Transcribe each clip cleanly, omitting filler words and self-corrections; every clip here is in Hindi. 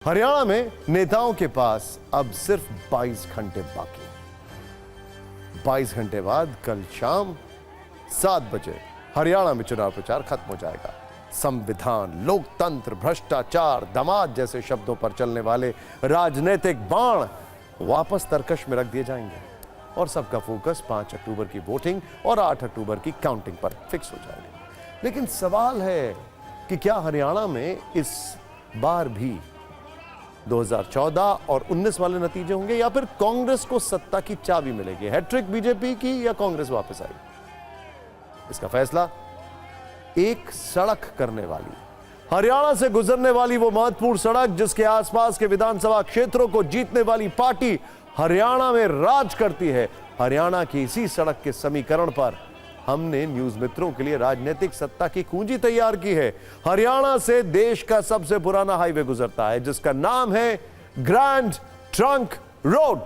हरियाणा में नेताओं के पास अब सिर्फ 22 घंटे बाकी हैं। 22 घंटे बाद कल शाम 7 बजे हरियाणा में चुनाव प्रचार खत्म हो जाएगा। संविधान, लोकतंत्र, भ्रष्टाचार, दामाद जैसे शब्दों पर चलने वाले राजनीतिक बाण वापस तरकश में रख दिए जाएंगे और सबका फोकस 5 अक्टूबर की वोटिंग और 8 अक्टूबर की काउंटिंग पर फिक्स हो जाएगा। लेकिन सवाल है कि क्या हरियाणा में इस बार भी 2014 और 19 वाले नतीजे होंगे या फिर कांग्रेस को सत्ता की चाबी मिलेगी? हैट्रिक बीजेपी की या कांग्रेस वापस आएगी? इसका फैसला एक सड़क करने वाली, हरियाणा से गुजरने वाली वो महत्वपूर्ण सड़क जिसके आसपास के विधानसभा क्षेत्रों को जीतने वाली पार्टी हरियाणा में राज करती है। हरियाणा की इसी सड़क के समीकरण पर हमने न्यूज मित्रों के लिए राजनीतिक सत्ता की कुंजी तैयार की है। हरियाणा से देश का सबसे पुराना हाईवे गुजरता है जिसका नाम है ग्रैंड ट्रंक रोड।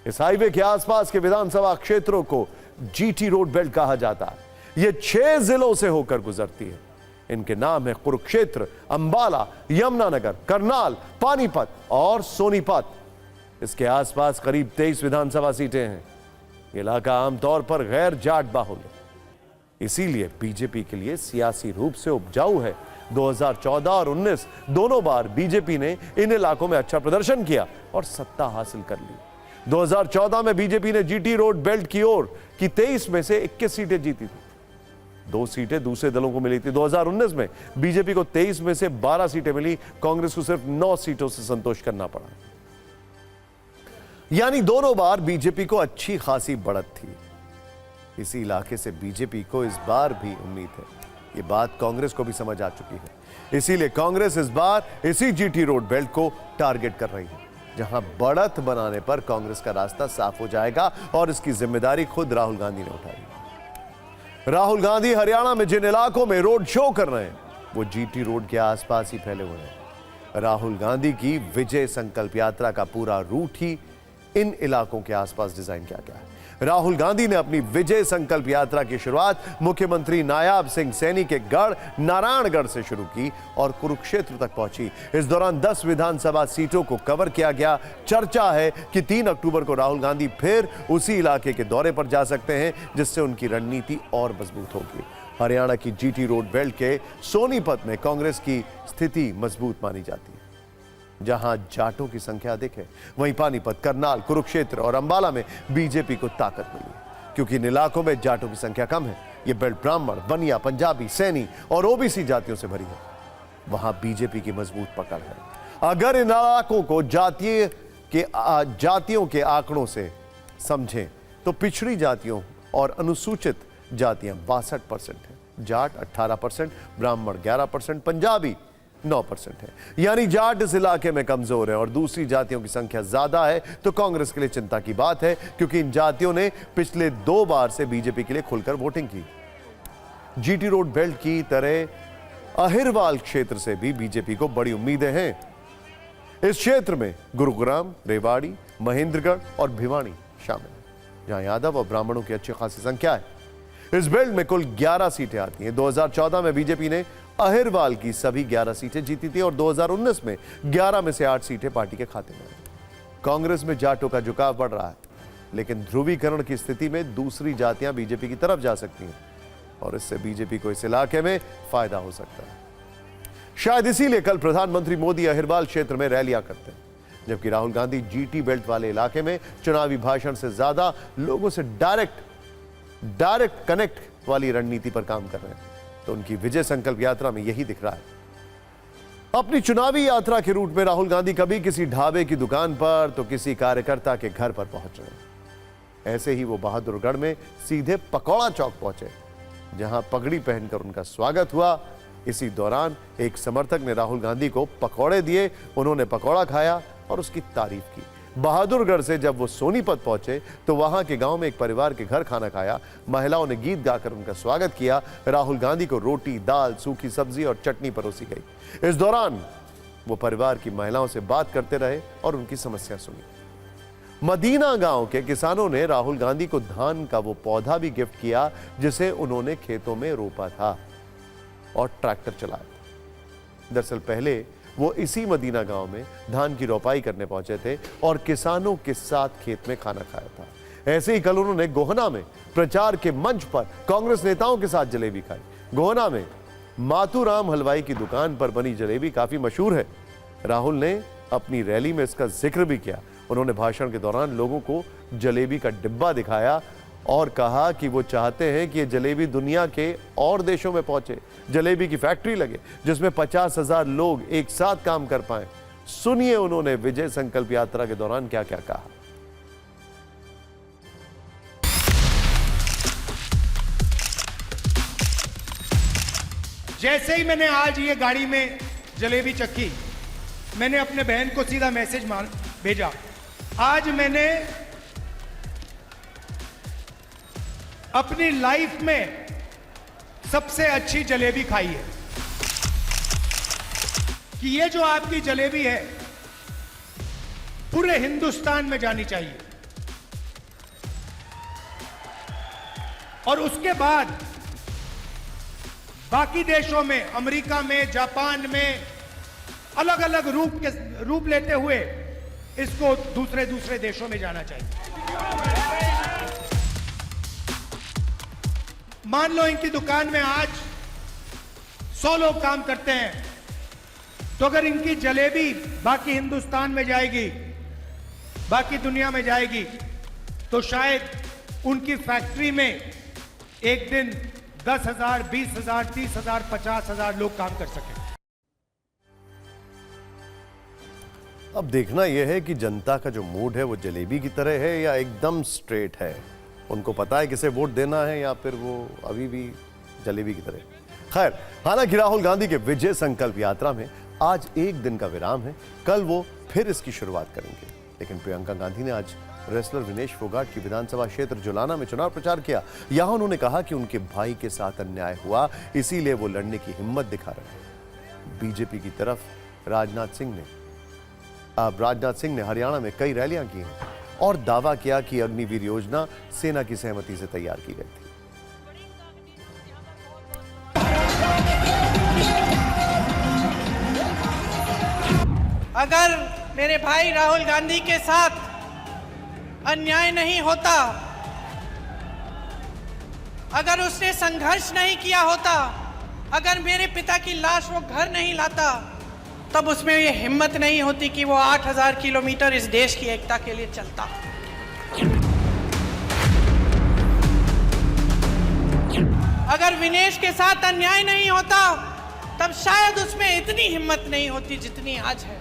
इस हाईवे के आसपास के विधानसभा क्षेत्रों को जीटी रोड बेल्ट कहा जाता है। यह 6 जिलों से होकर गुजरती है। इनके नाम है कुरुक्षेत्र, अंबाला, यमुनानगर, करनाल, पानीपत और सोनीपत। इसके आसपास करीब 23 विधानसभा सीटें हैं। इलाका आमतौर पर गैर जाट बाहुल है, इसीलिए बीजेपी के लिए सियासी रूप से उपजाऊ है। 2014 और 19 दोनों बार बीजेपी ने इन इलाकों में अच्छा प्रदर्शन किया और सत्ता हासिल कर ली। 2014 में बीजेपी ने जीटी रोड बेल्ट की ओर की 23 में से 21 सीटें जीती थी। 2 सीटें दूसरे दलों को मिली थी। 2019 में बीजेपी को 23 में से 12 सीटें मिली, कांग्रेस को सिर्फ 9 सीटों से संतोष करना पड़ा। यानी दोनों बार बीजेपी को अच्छी खासी बढ़त थी। इसी इलाके से बीजेपी को इस बार भी उम्मीद है। यह बात कांग्रेस को भी समझ आ चुकी है, इसीलिए कांग्रेस इस बार इसी जीटी रोड बेल्ट को टारगेट कर रही है, जहां बढ़त बनाने पर कांग्रेस का रास्ता साफ हो जाएगा और इसकी जिम्मेदारी खुद राहुल गांधी ने उठाई। राहुल गांधी हरियाणा में जिन इलाकों में रोड शो कर रहे हैं वो जीटी रोड के आसपास ही फैले हुए हैं। राहुल गांधी की विजय संकल्प यात्रा का पूरा रूट ही इन इलाकों के आसपास डिजाइन किया गया है। राहुल गांधी ने अपनी विजय संकल्प यात्रा की शुरुआत मुख्यमंत्री नायाब सिंह सैनी के गढ़ नारायणगढ़ से शुरू की और कुरुक्षेत्र तक पहुंची। इस दौरान 10 विधानसभा सीटों को कवर किया गया। चर्चा है कि 3 अक्टूबर को राहुल गांधी फिर उसी इलाके के दौरे पर जा सकते हैं, जिससे उनकी रणनीति और मजबूत होगी। हरियाणा की जीटी रोड बेल्ट के सोनीपत में कांग्रेस की स्थिति मजबूत मानी जाती है। जहां जाटों की संख्या अधिक है, वहीं पानीपत, करनाल, कुरुक्षेत्र और अंबाला में बीजेपी को ताकत मिली, क्योंकि इन इलाकों में जाटों की संख्या कम है। यह बेल्ट ब्राह्मण, बनिया, पंजाबी, सैनी और ओबीसी जातियों से भरी है। वहां बीजेपी की मजबूत पकड़ है। अगर इन इलाकों को जातियों के आंकड़ों से समझें तो पिछड़ी जातियों और अनुसूचित जातियां 62% है, जाट 18%, ब्राह्मण 11%, पंजाबी 9% है। यानी जाट इस इलाके में कमजोर है और दूसरी जातियों की संख्या ज्यादा है। तो कांग्रेस के लिए चिंता की बात है, क्योंकि इन जातियों ने पिछले 2 बार से बीजेपी के लिए खुलकर वोटिंग की। जीटी रोड बेल्ट की तरह अहिरवाल क्षेत्र से भी बीजेपी को बड़ी उम्मीदें हैं। इस क्षेत्र में गुरुग्राम, रेवाड़ी, महेंद्रगढ़ और भिवानी शामिल है, जहां यादव और ब्राह्मणों की अच्छी खासी संख्या है। इस बेल्ट में कुल 11 सीटें आती हैं। 2014 में बीजेपी ने अहिरवाल की सभी 11 सीटें जीती थी और 2019 में 11 में से 8 सीटें पार्टी के खाते में। कांग्रेस में जाटों का झुकाव बढ़ रहा है, लेकिन ध्रुवीकरण की स्थिति में दूसरी जातियां बीजेपी की तरफ जा सकती हैं और इससे बीजेपी को इस इलाके में फायदा हो सकता है। शायद इसीलिए कल प्रधानमंत्री मोदी अहिरवाल क्षेत्र में रैलियां करते हैं, जबकि राहुल गांधी जीटी बेल्ट वाले इलाके में चुनावी भाषण से ज्यादा लोगों से डायरेक्ट कनेक्ट वाली रणनीति पर काम कर रहे हैं। तो उनकी विजय संकल्प यात्रा में यही दिख रहा है। अपनी चुनावी यात्रा के रूट में राहुल गांधी कभी किसी ढाबे की दुकान पर तो किसी कार्यकर्ता के घर पर पहुंच रहे। ऐसे ही वो बहादुरगढ़ में सीधे पकौड़ा चौक पहुंचे, जहां पगड़ी पहनकर उनका स्वागत हुआ। इसी दौरान एक समर्थक ने राहुल गांधी को पकौड़े दिए। उन्होंने पकौड़ा खाया और उसकी तारीफ की। बहादुरगढ़ से जब वो सोनीपत पहुंचे तो वहां के गांव में एक परिवार के घर खाना खाया। महिलाओं ने गीत गाकर उनका स्वागत किया। राहुल गांधी को रोटी, दाल, सूखी सब्जी और चटनी परोसी गई। इस दौरान वो परिवार की महिलाओं से बात करते रहे और उनकी समस्या सुनी। मदीना गांव के किसानों ने राहुल गांधी को धान का वो पौधा भी गिफ्ट किया जिसे उन्होंने खेतों में रोपा था और ट्रैक्टर चलाया। दरअसल पहले वो इसी मदीना गांव में धान की रोपाई करने पहुंचे थे और किसानों के साथ खेत में खाना खाया था। ऐसे ही कल उन्होंने गोहना में प्रचार के मंच पर कांग्रेस नेताओं के साथ जलेबी खाई। गोहना में मातूराम हलवाई की दुकान पर बनी जलेबी काफी मशहूर है। राहुल ने अपनी रैली में इसका जिक्र भी किया। उन्होंने भाषण के दौरान लोगों को जलेबी का डिब्बा दिखाया और कहा कि वो चाहते हैं कि ये जलेबी दुनिया के और देशों में पहुंचे, जलेबी की फैक्ट्री लगे जिसमें 50,000 लोग एक साथ काम कर पाए। सुनिए उन्होंने विजय संकल्प यात्रा के दौरान क्या क्या कहा। जैसे ही मैंने आज ये गाड़ी में जलेबी चखी, मैंने अपने बहन को सीधा मैसेज भेजा, आज मैंने अपनी लाइफ में सबसे अच्छी जलेबी खाई है। कि ये जो आपकी जलेबी है पूरे हिंदुस्तान में जानी चाहिए। और उसके बाद बाकी देशों में, अमेरिका में, जापान में अलग अलग रूप लेते हुए इसको दूसरे देशों में जाना चाहिए। मान लो इनकी दुकान में आज 100 लोग काम करते हैं, तो अगर इनकी जलेबी बाकी हिंदुस्तान में जाएगी, बाकी दुनिया में जाएगी, तो शायद उनकी फैक्ट्री में एक दिन 10,000, 20,000, 30,000, 50,000 लोग काम कर सकें। अब देखना यह है कि जनता का जो मूड है वो जलेबी की तरह है या एकदम स्ट्रेट है। उनको पता है किसे वोट देना है या फिर वो अभी भी जलेबी की तरह। खैर, हालांकि राहुल गांधी के विजय संकल्प यात्रा में आज एक दिन का विराम है। कल वो फिर इसकी शुरुआत करेंगे। लेकिन प्रियंका गांधी ने आज रेसलर विनेश फोगाट की विधानसभा क्षेत्र जुलाना में चुनाव प्रचार किया। यहां उन्होंने कहा कि उनके भाई के साथ अन्याय हुआ, इसीलिए वो लड़ने की हिम्मत दिखा रहे हैं। बीजेपी की तरफ राजनाथ सिंह ने हरियाणा में कई रैलियां की हैं और दावा किया कि अग्निवीर योजना सेना की सहमति से तैयार की गई थी। अगर मेरे भाई राहुल गांधी के साथ अन्याय नहीं होता, अगर उसने संघर्ष नहीं किया होता, अगर मेरे पिता की लाश वो घर नहीं लाता, तब उसमें ये हिम्मत नहीं होती कि वो 8,000 किलोमीटर इस देश की एकता के लिए चलता। अगर विनेश के साथ अन्याय नहीं होता, तब शायद उसमें इतनी हिम्मत नहीं होती जितनी आज है।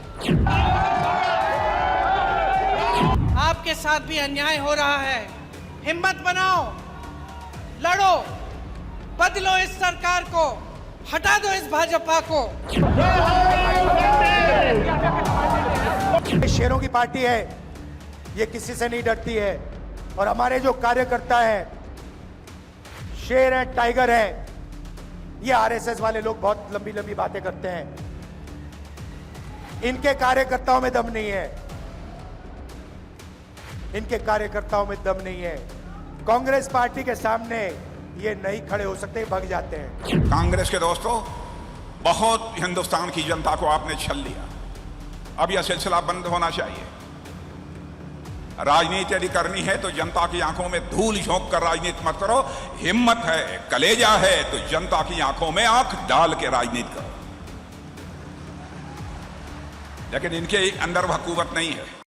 आपके साथ भी अन्याय हो रहा है, हिम्मत बनाओ, लड़ो, बदलो इस सरकार को, हटा दो इस भाजपा को। शेरों की पार्टी है, ये किसी से नहीं डरती है। और हमारे जो कार्यकर्ता हैं, शेर हैं, टाइगर हैं। ये आरएसएस वाले लोग बहुत लंबी लंबी बातें करते हैं, इनके कार्यकर्ताओं में दम नहीं है, इनके कार्यकर्ताओं में दम नहीं है। कांग्रेस पार्टी के सामने ये नहीं खड़े हो सकते, भाग जाते हैं। कांग्रेस के दोस्तों, बहुत हिंदुस्तान की जनता को आपने छल लिया। अब यह सिलसिला बंद होना चाहिए। राजनीति यदि करनी है तो जनता की आंखों में धूल झोंक कर राजनीति मत करो। हिम्मत है, कलेजा है तो जनता की आंखों में आंख डाल के राजनीति करो। लेकिन इनके अंदर वह कुव्वत नहीं है।